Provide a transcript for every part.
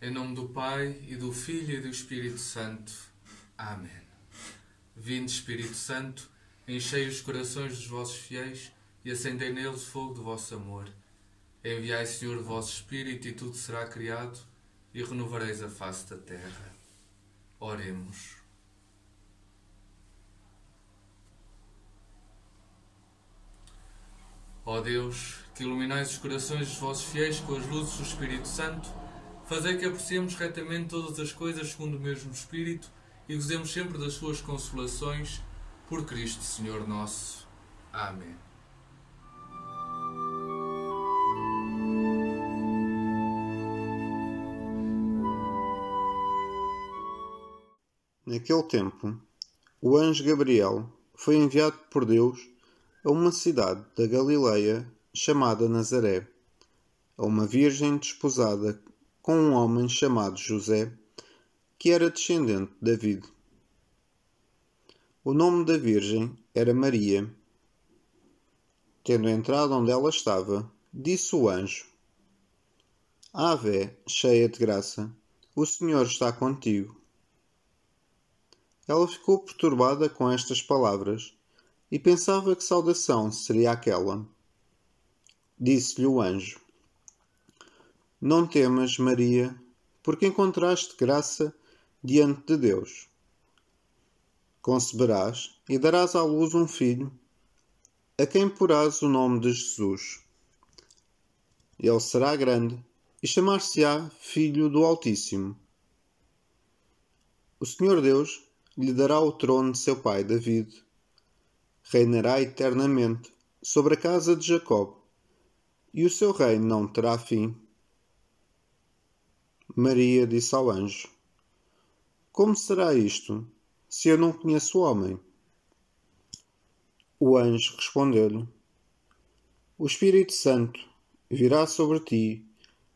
Em nome do Pai, e do Filho, e do Espírito Santo. Amém. Vinde, Espírito Santo, enchei os corações dos vossos fiéis e acendei neles o fogo do vosso amor. Enviai, Senhor, o vosso Espírito, e tudo será criado, e renovareis a face da terra. Oremos. Ó Deus, que iluminais os corações dos vossos fiéis com as luzes do Espírito Santo, fazei que apreciemos retamente todas as coisas segundo o mesmo Espírito e gozemos sempre das suas consolações, por Cristo Senhor nosso. Amém. Naquele tempo, o anjo Gabriel foi enviado por Deus a uma cidade da Galileia chamada Nazaré, a uma virgem desposada com um homem chamado José, que era descendente de David. O nome da virgem era Maria. Tendo entrado onde ela estava, disse o anjo: Ave, cheia de graça, o Senhor está contigo. Ela ficou perturbada com estas palavras e pensava que saudação seria aquela. Disse-lhe o anjo: Não temas, Maria, porque encontraste graça diante de Deus. Conceberás e darás à luz um filho, a quem porás o nome de Jesus. Ele será grande e chamar-se-á Filho do Altíssimo. O Senhor Deus lhe dará o trono de seu pai David. Reinará eternamente sobre a casa de Jacob, e o seu reino não terá fim. Maria disse ao anjo: Como será isto, se eu não conheço o homem? O anjo respondeu-lhe: O Espírito Santo virá sobre ti,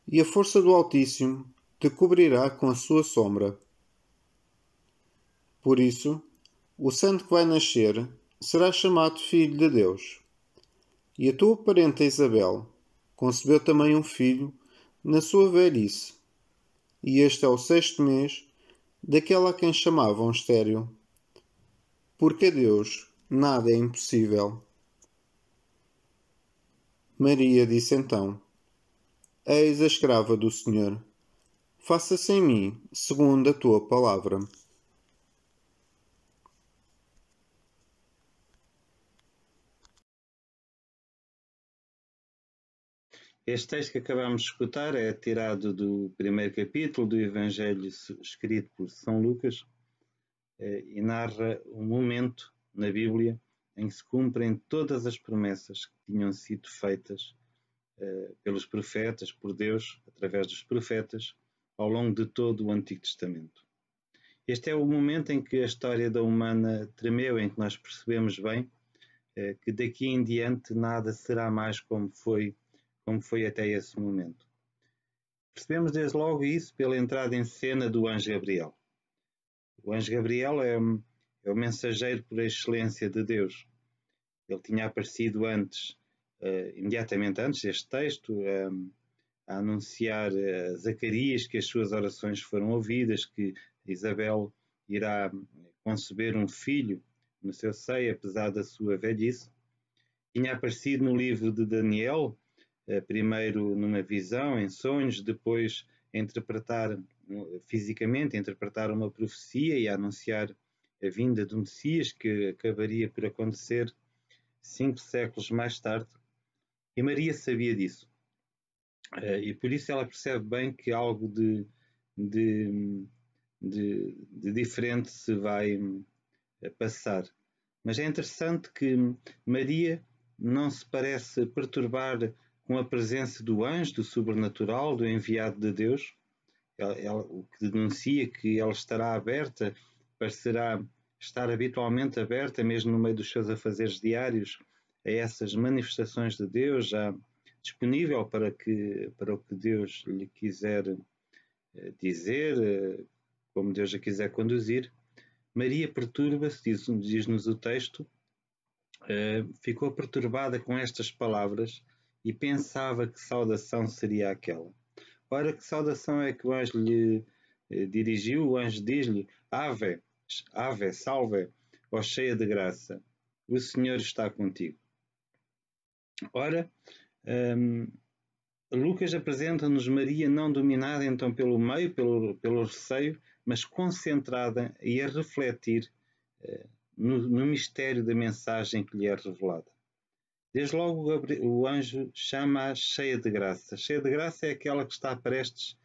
e a força do Altíssimo te cobrirá com a sua sombra. Por isso, o santo que vai nascer será chamado Filho de Deus. E a tua parenta Isabel concebeu também um filho na sua velhice, e este é o 6º mês daquela a quem chamavam estéril, porque a Deus nada é impossível. Maria disse então: Eis a escrava do Senhor, faça-se em mim segundo a tua palavra. Este texto que acabamos de escutar é tirado do primeiro capítulo do Evangelho escrito por São Lucas e narra um momento na Bíblia em que se cumprem todas as promessas que tinham sido feitas pelos profetas, por Deus, através dos profetas, ao longo de todo o Antigo Testamento. Este é o momento em que a história da humana tremeu, em que nós percebemos bem que daqui em diante nada será mais como foi até esse momento. Percebemos desde logo isso pela entrada em cena do anjo Gabriel. O anjo Gabriel é o mensageiro por excelência de Deus. Ele tinha aparecido antes, imediatamente antes deste texto, a anunciar a Zacarias que as suas orações foram ouvidas, que Isabel irá conceber um filho no seu seio, apesar da sua velhice. Tinha aparecido no livro de Daniel, primeiro numa visão, em sonhos, depois fisicamente interpretar uma profecia e anunciar a vinda do Messias, que acabaria por acontecer 5 séculos mais tarde. E Maria sabia disso. E por isso ela percebe bem que algo de diferente se vai passar. Mas é interessante que Maria não se parece perturbar com a presença do anjo, do sobrenatural, do enviado de Deus, o que denuncia que ela estará aberta, parecerá estar habitualmente aberta, mesmo no meio dos seus afazeres diários, a essas manifestações de Deus, já disponível para o que Deus lhe quiser dizer, como Deus a quiser conduzir. Maria perturba-se, diz-nos o texto, ficou perturbada com estas palavras e pensava que saudação seria aquela. Ora, que saudação é que o anjo lhe dirigiu? O anjo diz-lhe: Ave, ave, salve, ó cheia de graça, o Senhor está contigo. Ora, Lucas apresenta-nos Maria não dominada então pelo meio, pelo receio, mas concentrada e a refletir no mistério da mensagem que lhe é revelada. Desde logo o anjo chama-a cheia de graça. Cheia de graça é aquela que está prestes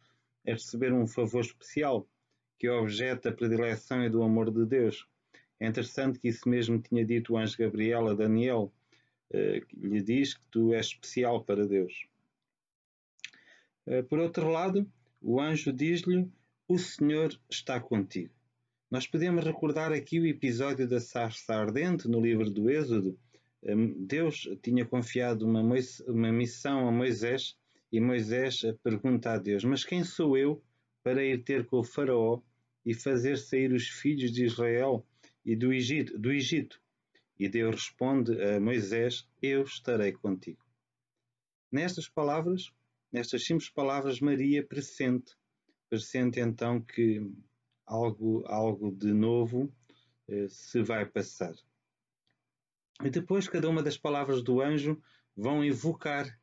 a receber um favor especial, que é objeto da predileção e do amor de Deus. É interessante que isso mesmo tinha dito o anjo Gabriel a Daniel, que lhe diz que tu és especial para Deus. Por outro lado, o anjo diz-lhe: o Senhor está contigo. Nós podemos recordar aqui o episódio da sarça ardente no livro do Êxodo. Deus tinha confiado uma missão a Moisés e Moisés pergunta a Deus: mas quem sou eu para ir ter com o faraó e fazer sair os filhos de Israel e do Egito? E Deus responde a Moisés: eu estarei contigo. Nestas simples palavras, Maria pressente então que algo de novo se vai passar. E depois cada uma das palavras do anjo vão evocar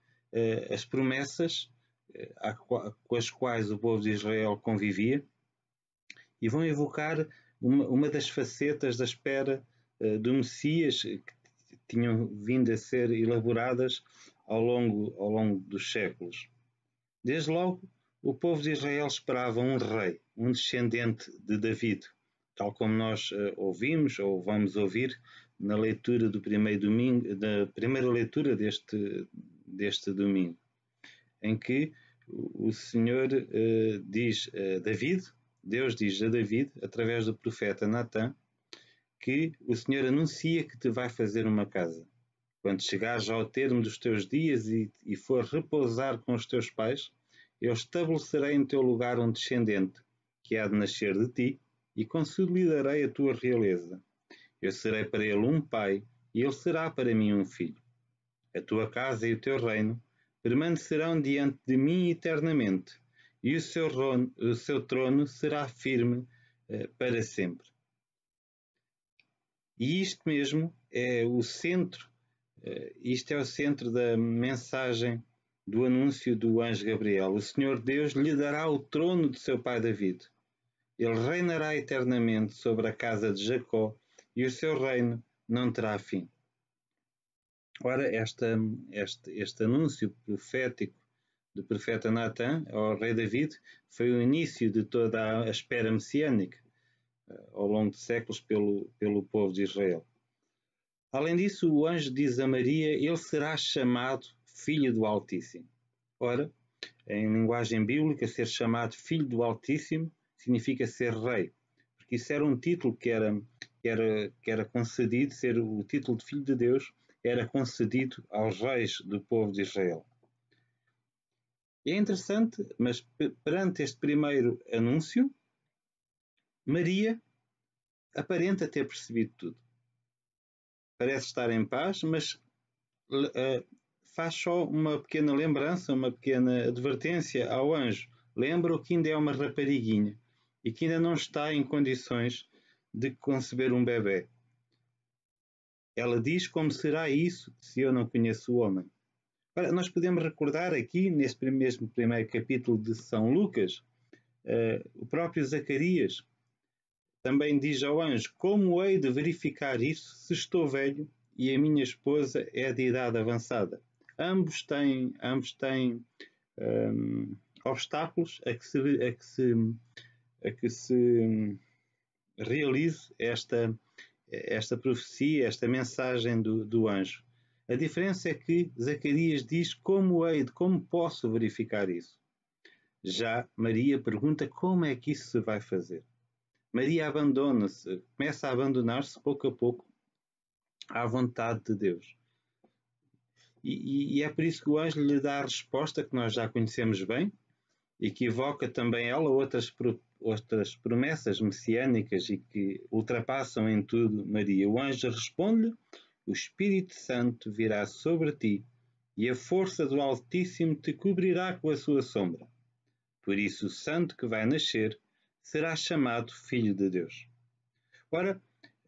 as promessas com as quais o povo de Israel convivia e vão evocar uma das facetas da espera do Messias que tinham vindo a ser elaboradas ao longo dos séculos. Desde logo, o povo de Israel esperava um rei, um descendente de David, tal como nós ouvimos ou vamos ouvir na leitura do primeiro domingo, da primeira leitura deste domingo, em que o Senhor diz a David, Deus diz a David, através do profeta Natã, que o Senhor anuncia que te vai fazer uma casa. Quando chegares ao termo dos teus dias e for repousar com os teus pais, eu estabelecerei em teu lugar um descendente, que há de nascer de ti, e consolidarei a tua realeza. Eu serei para ele um pai, e ele será para mim um filho. A tua casa e o teu reino permanecerão diante de mim eternamente, e o seu trono será firme para sempre. E isto mesmo é o centro, isto é o centro da mensagem do anúncio do anjo Gabriel. O Senhor Deus lhe dará o trono de seu pai David. Ele reinará eternamente sobre a casa de Jacó e o seu reino não terá fim. Ora, este anúncio profético do profeta Natã ao rei David foi o início de toda a espera messiânica ao longo de séculos pelo povo de Israel. Além disso, o anjo diz a Maria: ele será chamado Filho do Altíssimo. Ora, em linguagem bíblica, ser chamado Filho do Altíssimo significa ser rei, porque isso era um título que era concedido, ser o título de Filho de Deus era concedido aos reis do povo de Israel. E é interessante, mas perante este primeiro anúncio, Maria aparenta ter percebido tudo. Parece estar em paz, mas faz só uma pequena lembrança, uma pequena advertência ao anjo. Lembra-o que ainda é uma rapariguinha e que ainda não está em condições de conceber um bebê. Ela diz: como será isso se eu não conheço o homem? Ora, nós podemos recordar aqui, neste mesmo primeiro capítulo de São Lucas, o próprio Zacarias também diz ao anjo: como hei de verificar isso se estou velho e a minha esposa é de idade avançada? Ambos têm obstáculos a que se realize esta profecia, esta mensagem do anjo. A diferença é que Zacarias diz: como posso verificar isso? Já Maria pergunta: como é que isso se vai fazer? Maria começa a abandonar-se pouco a pouco à vontade de Deus. E é por isso que o anjo lhe dá a resposta que nós já conhecemos bem e que evoca também ela outras promessas messiânicas e que ultrapassam em tudo Maria. O anjo responde-lhe: o Espírito Santo virá sobre ti e a força do Altíssimo te cobrirá com a sua sombra. Por isso o santo que vai nascer será chamado Filho de Deus. Ora,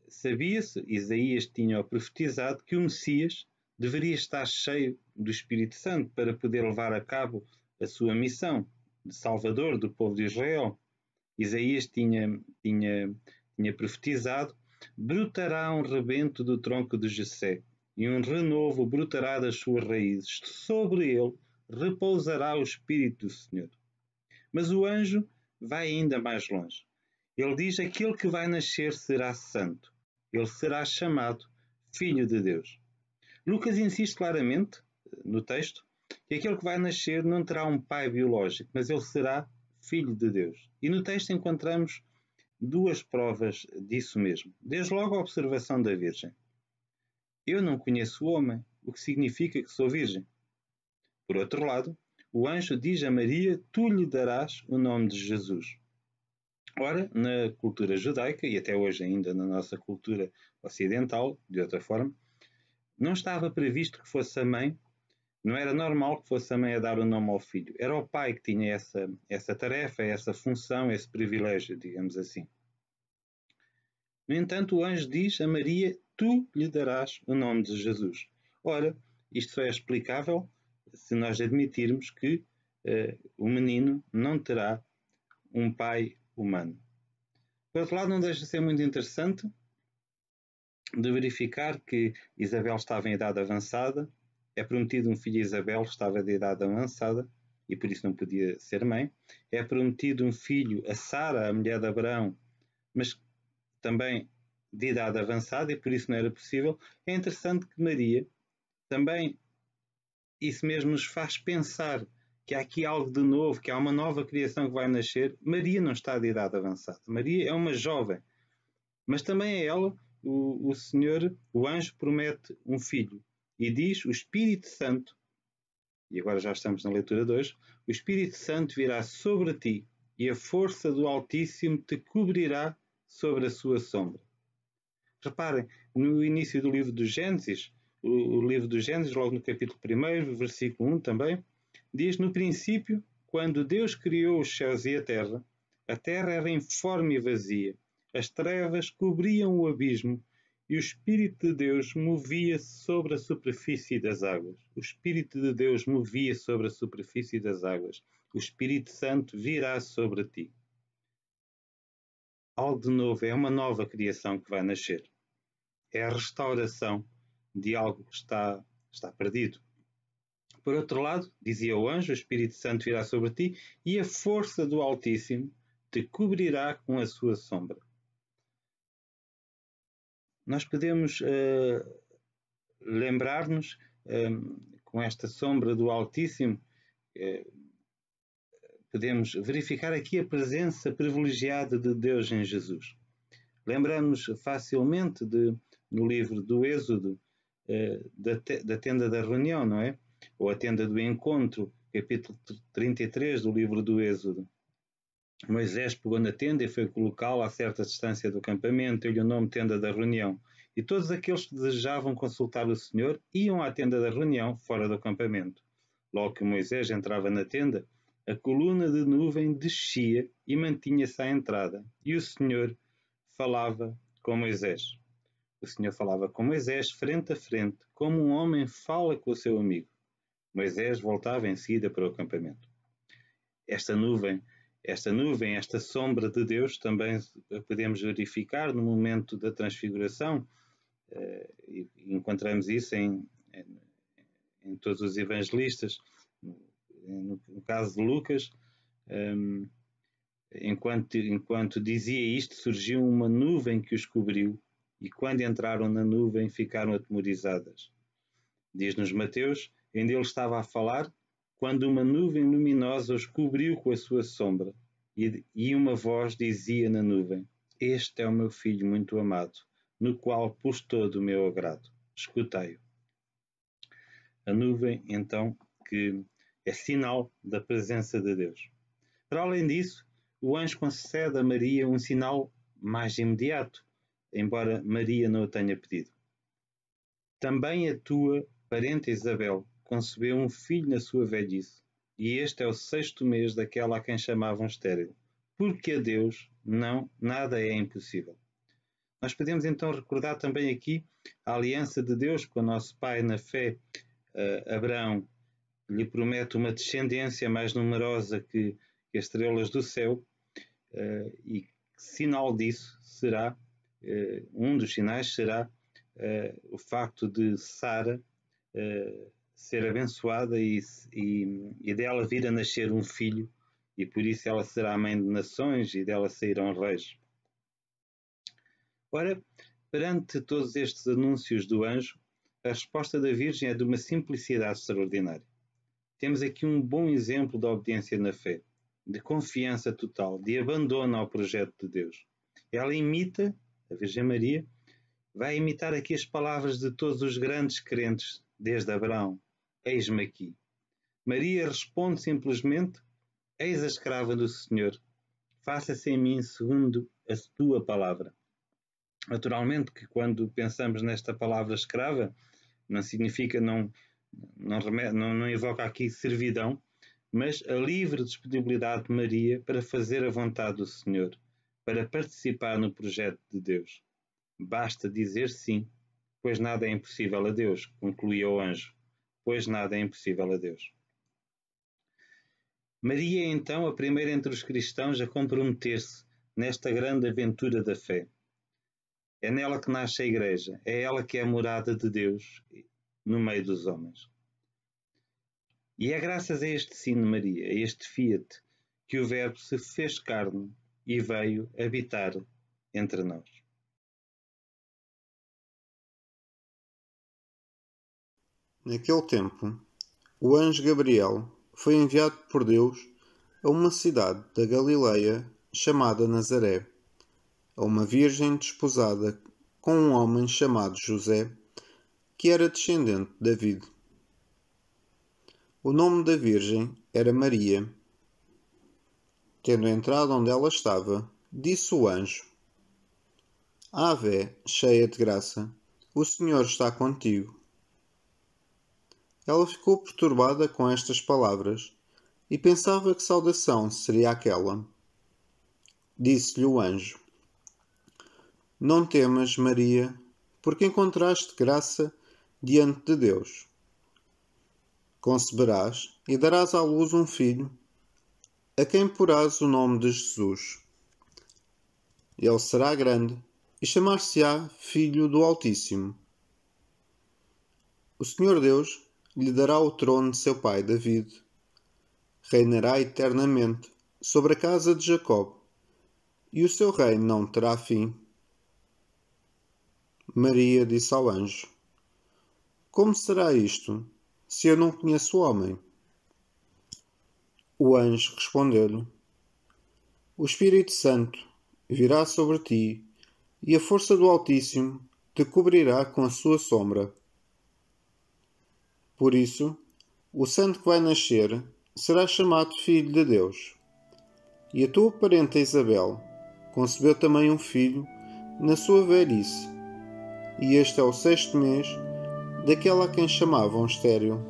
sabia-se, Isaías tinha profetizado, que o Messias deveria estar cheio do Espírito Santo para poder levar a cabo a sua missão de Salvador do povo de Israel. Isaías tinha profetizado: brotará um rebento do tronco de Jessé, e um renovo brotará das suas raízes. Sobre ele repousará o Espírito do Senhor. Mas o anjo vai ainda mais longe. Ele diz: aquele que vai nascer será santo. Ele será chamado Filho de Deus. Lucas insiste claramente, no texto, que aquele que vai nascer não terá um pai biológico, mas ele será Filho de Deus. E no texto encontramos duas provas disso mesmo. Desde logo a observação da Virgem. Eu não conheço o homem, o que significa que sou virgem. Por outro lado, o anjo diz a Maria: tu lhe darás o nome de Jesus. Ora, na cultura judaica, e até hoje ainda na nossa cultura ocidental, de outra forma, não estava previsto que fosse a mãe, não era normal que fosse a mãe a dar o nome ao filho. Era o pai que tinha essa tarefa, essa função, esse privilégio, digamos assim. No entanto, o anjo diz a Maria: tu lhe darás o nome de Jesus. Ora, isto só é explicável se nós admitirmos que o menino não terá um pai humano. Por outro lado, não deixa de ser muito interessante de verificar que Isabel estava em idade avançada, é prometido um filho a Isabel, estava de idade avançada e por isso não podia ser mãe. É prometido um filho a Sara, a mulher de Abraão, mas também de idade avançada e por isso não era possível. É interessante que Maria também, isso mesmo nos faz pensar que há aqui algo de novo, que há uma nova criação que vai nascer. Maria não está de idade avançada. Maria é uma jovem. Mas também a ela, o Senhor, o anjo, promete um filho. E diz: o Espírito Santo, e agora já estamos na leitura 2, o Espírito Santo virá sobre ti, e a força do Altíssimo te cobrirá sobre a sua sombra. Reparem, no início do livro do Gênesis, o livro do Gênesis, logo no capítulo 1, versículo 1 também, diz: no princípio, quando Deus criou os céus e a terra era informe e vazia, as trevas cobriam o abismo e o Espírito de Deus movia-se sobre a superfície das águas. O Espírito de Deus movia sobre a superfície das águas. O Espírito Santo virá sobre ti. Algo de novo, é uma nova criação que vai nascer. É a restauração de algo que está perdido. Por outro lado, dizia o anjo, o Espírito Santo virá sobre ti e a força do Altíssimo te cobrirá com a sua sombra. Nós podemos lembrar-nos, com esta sombra do Altíssimo, podemos verificar aqui a presença privilegiada de Deus em Jesus. Lembramos facilmente no livro do Êxodo, da tenda da reunião, não é? Ou a tenda do encontro, capítulo 33 do livro do Êxodo. Moisés pegou na tenda e foi colocá-la a certa distância do acampamento, deu-lhe o nome tenda da reunião. E todos aqueles que desejavam consultar o Senhor iam à tenda da reunião, fora do acampamento. Logo que Moisés entrava na tenda, a coluna de nuvem descia e mantinha-se à entrada. E o Senhor falava com Moisés. O Senhor falava com Moisés frente a frente, como um homem fala com o seu amigo. Moisés voltava em seguida para o acampamento. Esta nuvem, esta sombra de Deus, também podemos verificar no momento da transfiguração. Encontramos isso em todos os evangelistas. No caso de Lucas, enquanto dizia isto, surgiu uma nuvem que os cobriu, e quando entraram na nuvem ficaram atemorizadas. Diz-nos Mateus: ainda ele estava a falar, quando uma nuvem luminosa os cobriu com a sua sombra, e uma voz dizia na nuvem: este é o meu filho muito amado, no qual pus todo o meu agrado. Escutei-o. A nuvem, então, que é sinal da presença de Deus. Para além disso, o anjo concede a Maria um sinal mais imediato, embora Maria não o tenha pedido. Também a tua parente Isabel concebeu um filho na sua velhice, e este é o 6º mês daquela a quem chamavam estéril, porque a Deus nada é impossível. Nós podemos então recordar também aqui a aliança de Deus com o nosso pai na fé, Abraão, lhe promete uma descendência mais numerosa que as estrelas do céu, e sinal disso será, um dos sinais será o facto de Sara ser abençoada e dela vir a nascer um filho, e por isso ela será a mãe de nações e dela sairão reis. Ora, perante todos estes anúncios do anjo, a resposta da Virgem é de uma simplicidade extraordinária. Temos aqui um bom exemplo de obediência na fé, de confiança total, de abandono ao projeto de Deus. Ela imita, a Virgem Maria, vai imitar aqui as palavras de todos os grandes crentes, desde Abraão: eis-me aqui. Maria responde simplesmente: eis a escrava do Senhor, faça-se em mim segundo a tua palavra. Naturalmente que quando pensamos nesta palavra escrava, não significa, não invoca aqui servidão, mas a livre disponibilidade de Maria para fazer a vontade do Senhor, para participar no projeto de Deus. Basta dizer sim, pois nada é impossível a Deus, concluía o anjo, pois nada é impossível a Deus. Maria é então a primeira entre os cristãos a comprometer-se nesta grande aventura da fé. É nela que nasce a Igreja, é ela que é a morada de Deus no meio dos homens. E é graças a este sim de Maria, a este fiat, que o Verbo se fez carne e veio habitar entre nós. Naquele tempo, o anjo Gabriel foi enviado por Deus a uma cidade da Galileia chamada Nazaré, a uma virgem desposada com um homem chamado José, que era descendente de David. O nome da virgem era Maria. Tendo entrado onde ela estava, disse o anjo: Ave, cheia de graça, o Senhor está contigo. Ela ficou perturbada com estas palavras e pensava que saudação seria aquela. Disse-lhe o anjo: Não temas, Maria, porque encontraste graça diante de Deus. Conceberás e darás à luz um filho, a quem porás o nome de Jesus. Ele será grande e chamar-se-á Filho do Altíssimo. O Senhor Deus lhe dará o trono de seu pai David. Reinará eternamente sobre a casa de Jacob, e o seu reino não terá fim. Maria disse ao anjo: Como será isto, se eu não conheço o homem? O anjo respondeu-lhe: O Espírito Santo virá sobre ti, e a força do Altíssimo te cobrirá com a sua sombra. Por isso, o santo que vai nascer será chamado Filho de Deus. E a tua parenta Isabel concebeu também um filho na sua velhice, e este é o 6º mês daquela a quem chamavam estéril,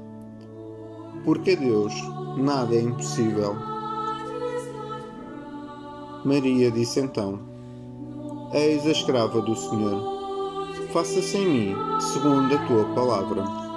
porque a Deus nada é impossível. Maria disse então: Eis a escrava do Senhor, faça-se em mim segundo a tua palavra.